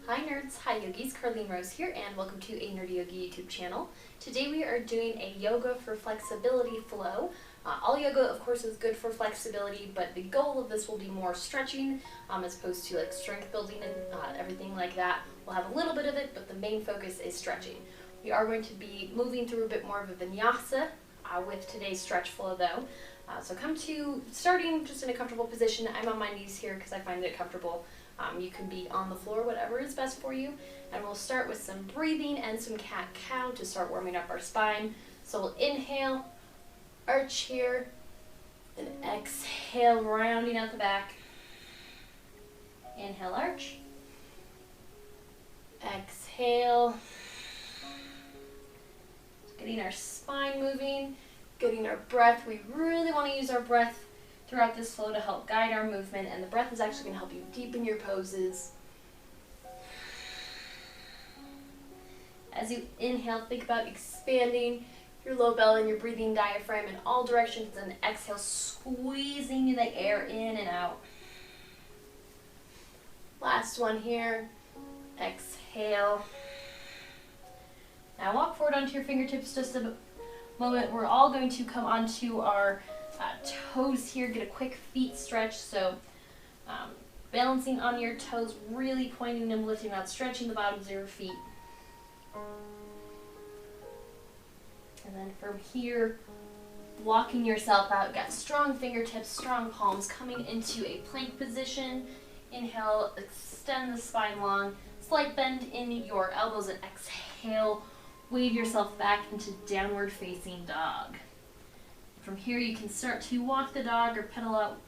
Hi nerds, hi yogis, Carlene Rose here, and welcome to a Nerdy Yogi YouTube channel. Today we are doing a yoga for flexibility flow. All yoga, of course, is good for flexibility, but the goal of this will be more stretching as opposed to like strength building and everything like that. We'll have a little bit of it, but the main focus is stretching. We are going to be moving through a bit more of a vinyasa with today's stretch flow though. So come to starting just in a comfortable position. I'm on my knees here because I find it comfortable. You can be on the floor, whatever is best for you. And we'll start with some breathing and some cat-cow to start warming up our spine. So we'll inhale, arch here, and exhale, rounding out the back. Inhale, arch. Exhale. Getting our spine moving, getting our breath. We really want to use our breath throughout this flow to help guide our movement, and the breath is actually going to help you deepen your poses. As you inhale, think about expanding your low belly and your breathing diaphragm in all directions, and exhale, squeezing the air in and out. Last one here. Exhale. Now walk forward onto your fingertips just a moment. We're all going to come onto our toes here, get a quick feet stretch. So balancing on your toes, really pointing them, lifting out, stretching the bottoms of your feet. And then from here, walking yourself out. Got strong fingertips, strong palms, coming into a plank position. Inhale, extend the spine long, slight bend in your elbows, and exhale, wave yourself back into downward facing dog. From here you can start to walk the dog or pedal out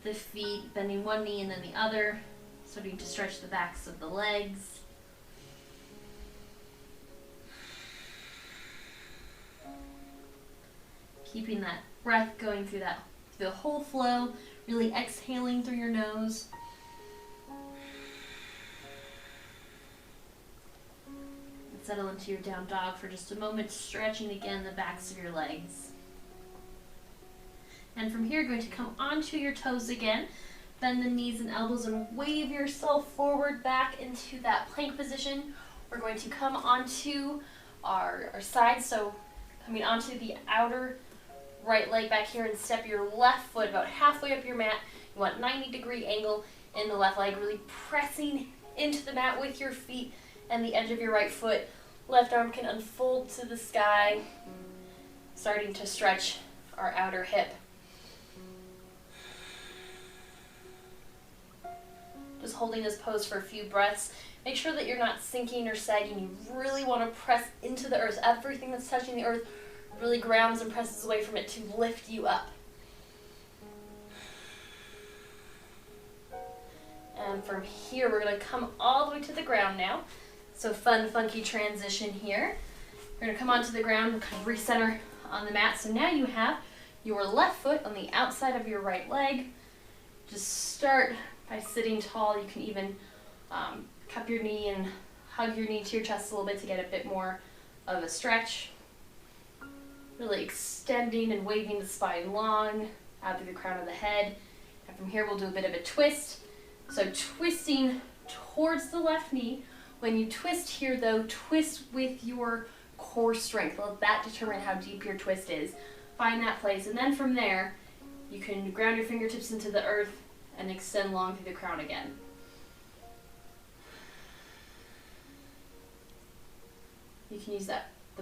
the feet, bending one knee and then the other, starting to stretch the backs of the legs. Keeping that breath going through the whole flow, really exhaling through your nose. And settle into your down dog for just a moment, stretching again the backs of your legs. And from here, you're going to come onto your toes again, bend the knees and elbows and wave yourself forward back into that plank position. We're going to come onto our sides, so coming onto the outer right leg back here, and step your left foot about halfway up your mat. You want 90-degree angle in the left leg, really pressing into the mat with your feet and the edge of your right foot. Left arm can unfold to the sky, starting to stretch our outer hip. Just holding this pose for a few breaths. Make sure that you're not sinking or sagging. You really want to press into the earth. Everything that's touching the earth really grounds and presses away from it to lift you up. And from here, we're going to come all the way to the ground now. So fun, funky transition here. We're going to come onto the ground and kind of recenter on the mat. So now you have your left foot on the outside of your right leg. Just start by sitting tall. You can even cup your knee and hug your knee to your chest a little bit to get a bit more of a stretch. Really extending and waving the spine long out through the crown of the head. And from here, we'll do a bit of a twist. So twisting towards the left knee. When you twist here though, twist with your core strength. Let that determine how deep your twist is. Find that place, and then from there, you can ground your fingertips into the earth and extend long through the crown again. You can use the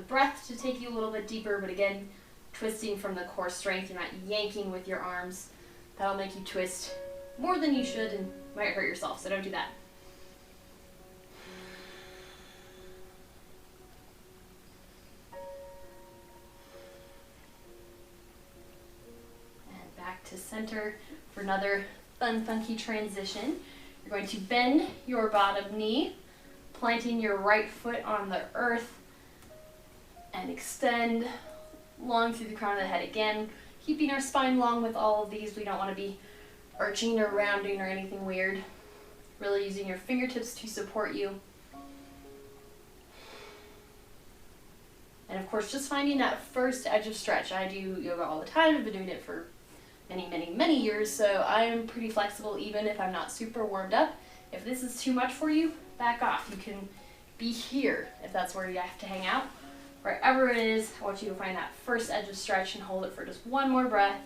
breath to take you a little bit deeper, but again, twisting from the core strength. You're not yanking with your arms. That'll make you twist more than you should and might hurt yourself, so don't do that. And back to center for another fun, funky transition. You're going to bend your bottom knee, planting your right foot on the earth, and extend long through the crown of the head. Again, keeping our spine long with all of these. We don't want to be arching or rounding or anything weird. Really using your fingertips to support you. And of course, just finding that first edge of stretch. I do yoga all the time. I've been doing it for many years, so I am pretty flexible even if I'm not super warmed up. If this is too much for you, back off. You can be here if that's where you have to hang out. Wherever it is, I want you to find that first edge of stretch and hold it for just one more breath.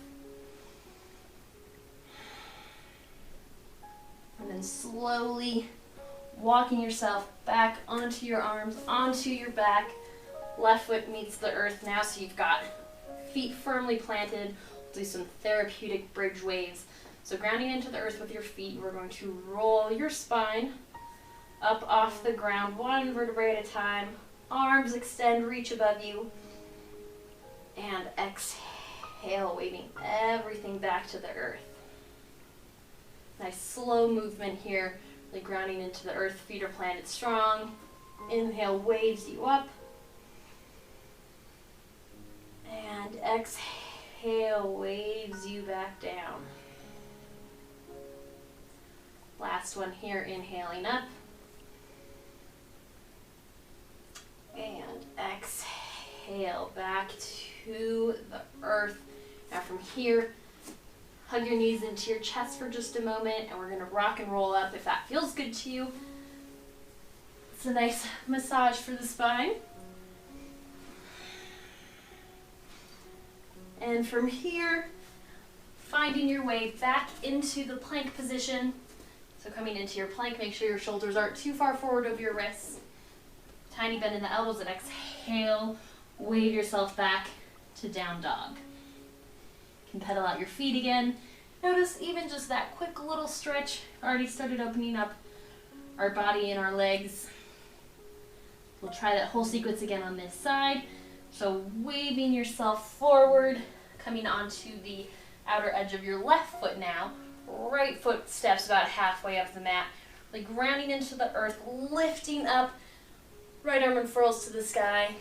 And then slowly walking yourself back onto your arms, onto your back. Left foot meets the earth now, so you've got feet firmly planted. We'll do some therapeutic bridge waves. So grounding into the earth with your feet, we're going to roll your spine up off the ground, one vertebrae at a time. Arms extend, reach above you. And exhale, waving everything back to the earth. Nice slow movement here, really grounding into the earth. Feet are planted strong. Inhale, waves you up. And exhale, waves you back down. Last one here, inhaling up. And exhale, back to the earth. Now from here, hug your knees into your chest for just a moment, and we're gonna rock and roll up if that feels good to you. It's a nice massage for the spine. And from here, finding your way back into the plank position. So coming into your plank, make sure your shoulders aren't too far forward of your wrists. Tiny bend in the elbows, and exhale, wave yourself back to down dog. You can pedal out your feet again. Notice even just that quick little stretch already started opening up our body and our legs. We'll try that whole sequence again on this side. So waving yourself forward, coming onto the outer edge of your left foot now. Right foot steps about halfway up the mat. Like grounding into the earth, lifting up. Right arm unfurls to the sky.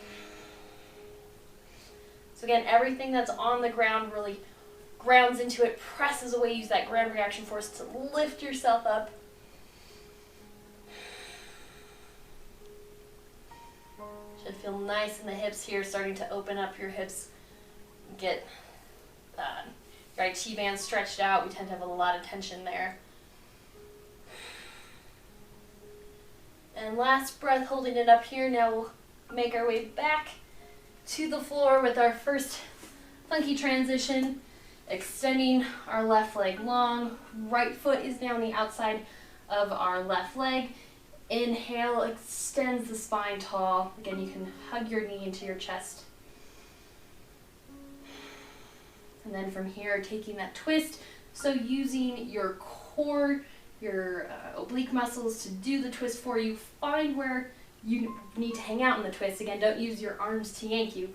So again, everything that's on the ground really grounds into it, presses away. Use that ground reaction force to lift yourself up. Should feel nice in the hips here, starting to open up your hips. Get your IT band stretched out. We tend to have a lot of tension there. And last breath, holding it up here. Now we'll make our way back to the floor with our first funky transition. Extending our left leg long. Right foot is now on the outside of our left leg. Inhale, extends the spine tall. Again, you can hug your knee into your chest. And then from here, taking that twist. So using your core, your oblique muscles to do the twist for you. Find where you need to hang out in the twist. Again, don't use your arms to yank you.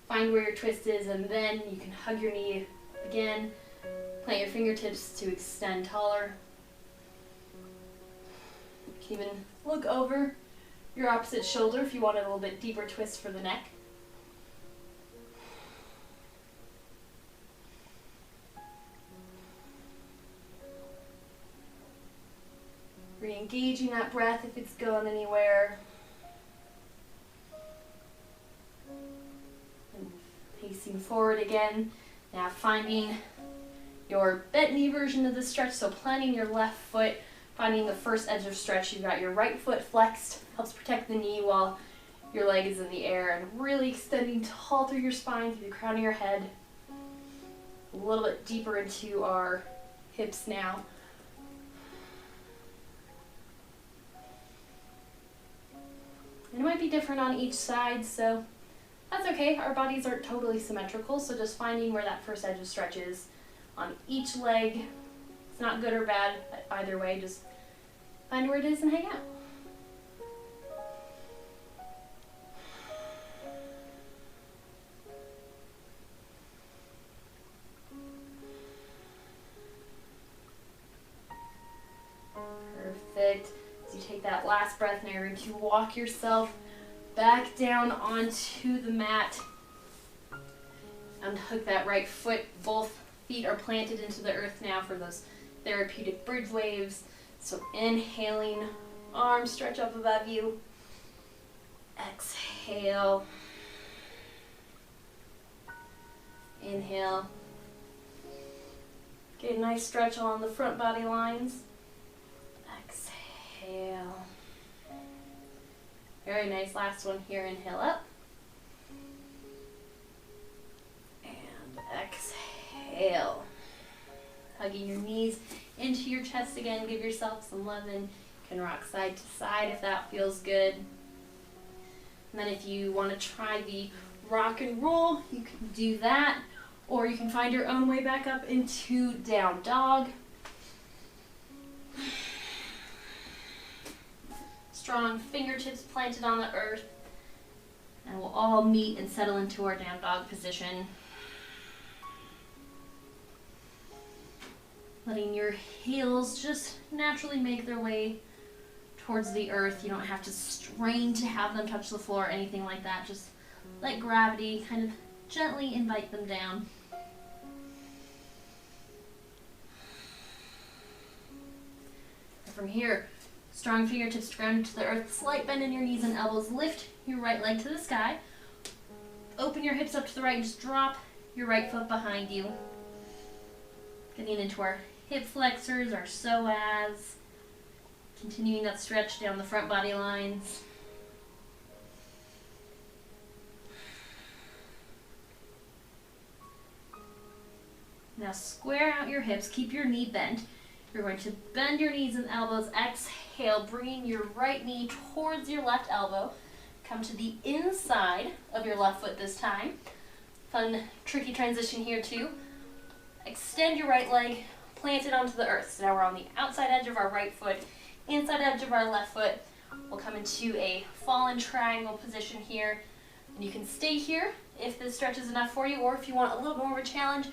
Find where your twist is, and then you can hug your knee again. Plant your fingertips to extend taller. You can even look over your opposite shoulder if you want a little bit deeper twist for the neck. Re-engaging that breath if it's going anywhere. And pacing forward again. Now finding your bent knee version of the stretch, so planting your left foot, finding the first edge of stretch. You've got your right foot flexed, helps protect the knee while your leg is in the air, and really extending tall through your spine, through the crown of your head. A little bit deeper into our hips now. And it might be different on each side, so that's okay. Our bodies aren't totally symmetrical, so just finding where that first edge of stretch is on each leg. It's not good or bad either way, just find where it is and hang out. Perfect. As you take that last breath, now you're going to walk yourself back down onto the mat. Unhook that right foot. Both feet are planted into the earth now for those therapeutic bridge waves. So inhaling, arms stretch up above you. Exhale. Inhale. Get a nice stretch along the front body lines. Exhale. Very nice. Last one here. Inhale up. And exhale. Hugging your knees into your chest again. Give yourself some love and you can rock side to side if that feels good. And then if you want to try the rock and roll, you can do that. Or you can find your own way back up into down dog. Strong fingertips planted on the earth. And we'll all meet and settle into our down dog position. Letting your heels just naturally make their way towards the earth. You don't have to strain to have them touch the floor or anything like that. Just let gravity kind of gently invite them down. And from here, strong fingertips grounded to the earth. Slight bend in your knees and elbows. Lift your right leg to the sky. Open your hips up to the right and just drop your right foot behind you. Getting into our hip flexors, our psoas. Continuing that stretch down the front body lines. Now square out your hips, keep your knee bent. You're going to bend your knees and elbows. Exhale, bringing your right knee towards your left elbow. Come to the inside of your left foot this time. Fun, tricky transition here too. Extend your right leg, plant it onto the earth. So now we're on the outside edge of our right foot, inside edge of our left foot. We'll come into a fallen triangle position here. And you can stay here if this stretch is enough for you, or if you want a little more of a challenge,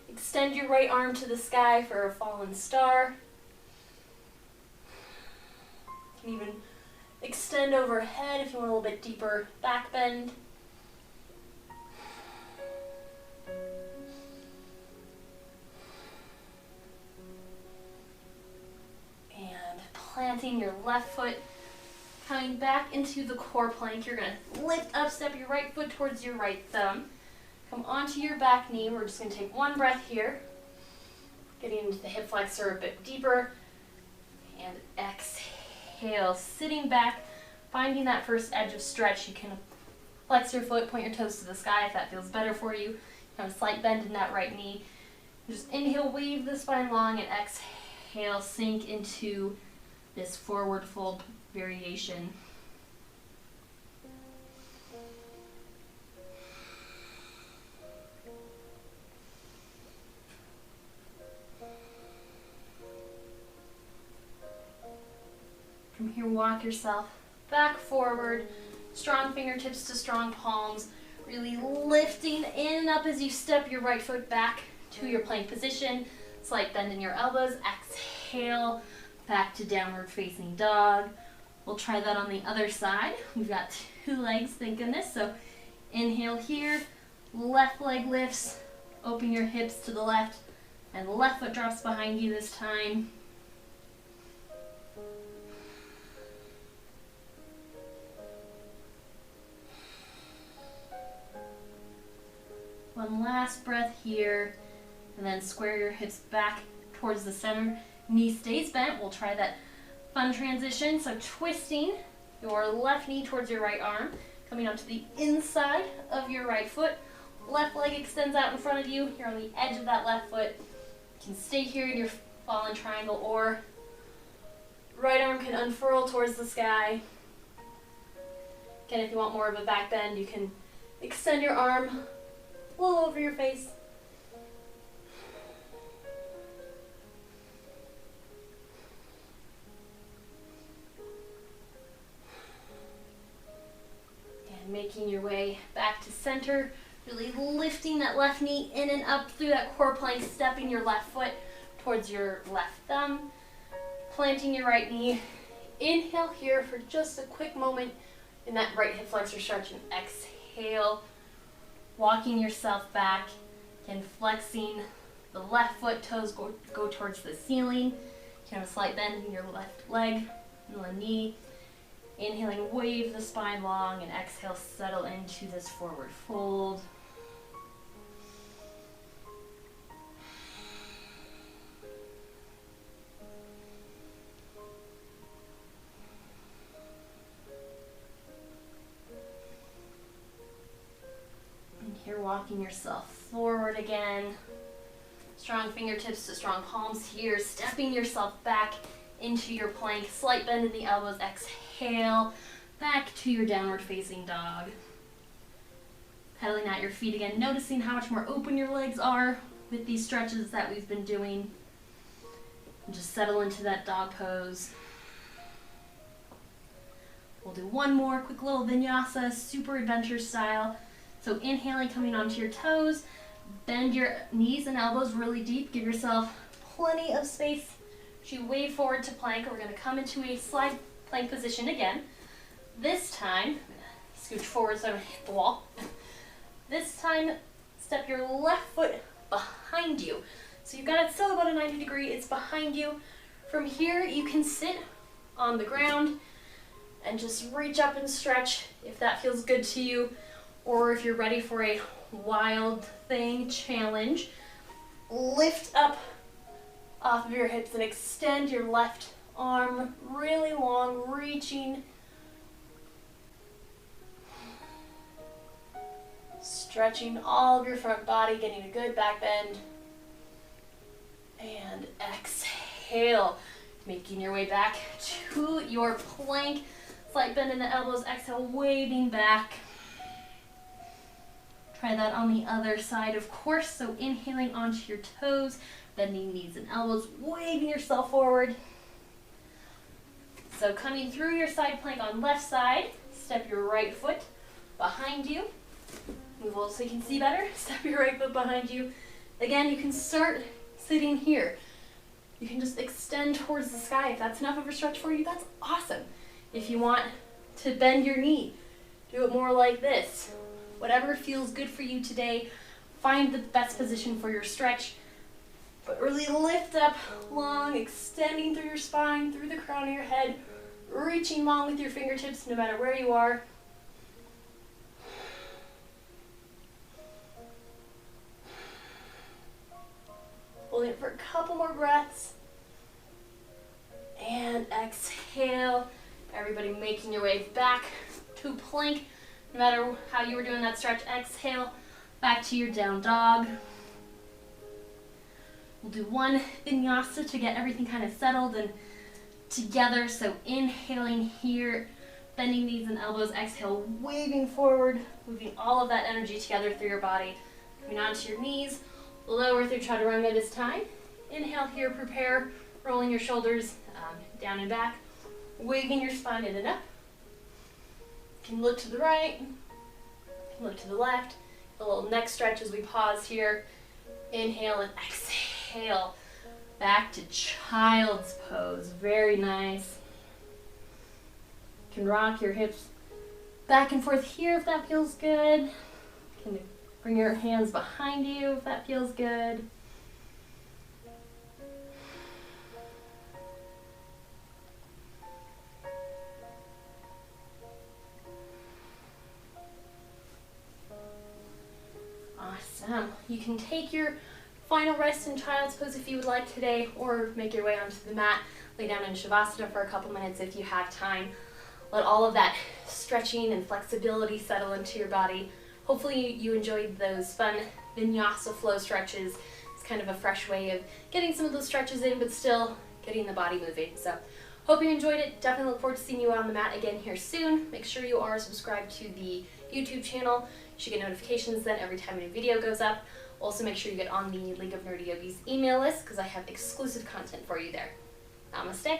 extend your right arm to the sky for a fallen star. You can even extend overhead if you want a little bit deeper back bend. And planting your left foot, coming back into the core plank. You're going to lift up, step your right foot towards your right thumb. Come onto your back knee. We're just going to take one breath here. Getting into the hip flexor a bit deeper. And exhale. Sitting back, finding that first edge of stretch. You can flex your foot, point your toes to the sky if that feels better for you. Have a slight bend in that right knee. Just inhale, wave the spine long, and exhale, sink into this forward fold variation. From here, walk yourself back forward, strong fingertips to strong palms, really lifting in and up as you step your right foot back to your plank position. Slight bend in your elbows. Exhale, back to downward facing dog. We'll try that on the other side. We've got two legs, thank goodness. So inhale here, left leg lifts, open your hips to the left, and left foot drops behind you this time. One last breath here, and then square your hips back towards the center. Knee stays bent. We'll try that fun transition. So twisting your left knee towards your right arm, coming onto the inside of your right foot. Left leg extends out in front of you. You're on the edge of that left foot. You can stay here in your fallen triangle, or right arm can unfurl towards the sky. Again, if you want more of a back bend, you can extend your arm a little over your face. And making your way back to center, really lifting that left knee in and up through that core plank, stepping your left foot towards your left thumb, planting your right knee. Inhale here for just a quick moment in that right hip flexor stretch, and exhale. Walking yourself back and flexing the left foot, toes go towards the ceiling. You can have a slight bend in your left leg and the knee. Inhaling, wave the spine long, and exhale, settle into this forward fold. You're walking yourself forward again. Strong fingertips to strong palms here. Stepping yourself back into your plank. Slight bend in the elbows. Exhale. Back to your downward facing dog. Pedaling at your feet again. Noticing how much more open your legs are with these stretches that we've been doing. And just settle into that dog pose. We'll do one more quick little vinyasa, super adventure style. So inhaling, coming onto your toes. Bend your knees and elbows really deep. Give yourself plenty of space. As you wave forward to plank, we're going to come into a slide plank position again. This time, I'm going to scooch forward so I don't hit the wall. This time, step your left foot behind you. So you've got it still about a 90 degree, it's behind you. From here, you can sit on the ground and just reach up and stretch if that feels good to you, or if you're ready for a wild thing challenge. Lift up off of your hips and extend your left arm really long, reaching. Stretching all of your front body, getting a good back bend. And exhale, making your way back to your plank. Slight bend in the elbows, exhale, waving back. Try that on the other side, of course. So inhaling onto your toes, bending knees and elbows, waving yourself forward. So coming through your side plank on left side, step your right foot behind you. Move a little so you can see better. Step your right foot behind you. Again, you can start sitting here. You can just extend towards the sky. If that's enough of a stretch for you, that's awesome. If you want to bend your knee, do it more like this. Whatever feels good for you today, find the best position for your stretch. But really lift up long, extending through your spine, through the crown of your head, reaching long with your fingertips no matter where you are. Holding it for a couple more breaths. And exhale. Everybody making your way back to plank. No matter how you were doing that stretch, exhale. Back to your down dog. We'll do one vinyasa to get everything kind of settled and together. So inhaling here, bending knees and elbows. Exhale, waving forward, moving all of that energy together through your body. Coming onto your knees. Lower through chaturanga this time. Inhale here, prepare, rolling your shoulders down and back, waving your spine in and up. You can look to the right, you can look to the left. A little neck stretch as we pause here. Inhale and exhale. Back to child's pose. Very nice. You can rock your hips back and forth here if that feels good. You can bring your hands behind you if that feels good. Awesome. You can take your final rest in child's pose if you would like today, or make your way onto the mat, lay down in Shavasana for a couple minutes if you have time. Let all of that stretching and flexibility settle into your body. Hopefully you enjoyed those fun vinyasa flow stretches. It's kind of a fresh way of getting some of those stretches in, but still getting the body moving. So hope you enjoyed it. Definitely look forward to seeing you on the mat again here soon. Make sure you are subscribed to the YouTube channel. You should get notifications then every time a new video goes up. Also make sure you get on the League of Nerdy Yogis email list because I have exclusive content for you there. Namaste.